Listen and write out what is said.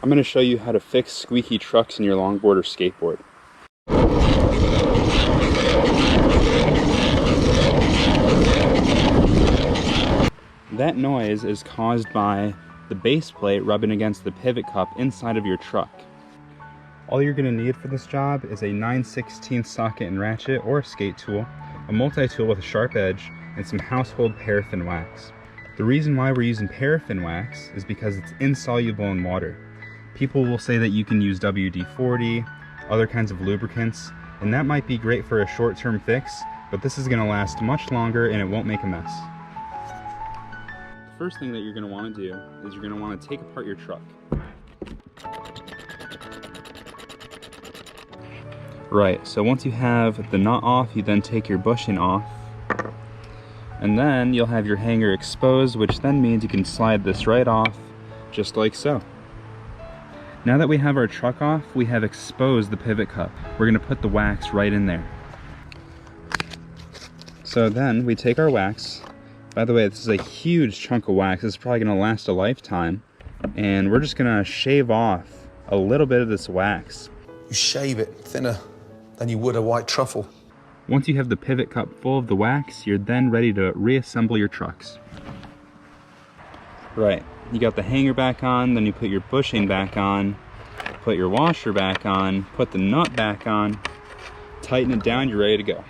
I'm going to show you how to fix squeaky trucks in your longboard or skateboard. That noise is caused by the base plate rubbing against the pivot cup inside of your truck. All you're going to need for this job is a 9/16 socket and ratchet or a skate tool, a multi-tool with a sharp edge, and some household paraffin wax. The reason why we're using paraffin wax is because it's insoluble in water. People will say that you can use WD-40, other kinds of lubricants, and that might be great for a short-term fix, but this is going to last much longer and it won't make a mess. The first thing that you're going to want to do is you're going to want to take apart your truck. Right, so once you have the nut off, you then take your bushing off, and then you'll have your hanger exposed, which then means you can slide this right off, just like so. Now that we have our truck off, we have exposed the pivot cup. We're going to put the wax right in there. So then we take our wax. By the way, this is a huge chunk of wax. This is probably going to last a lifetime. And we're just going to shave off a little bit of this wax. You shave it thinner than you would a white truffle. Once you have the pivot cup full of the wax, you're then ready to reassemble your trucks. Right, you got the hanger back on, then you put your bushing back on, put your washer back on, put the nut back on, tighten it down, you're ready to go.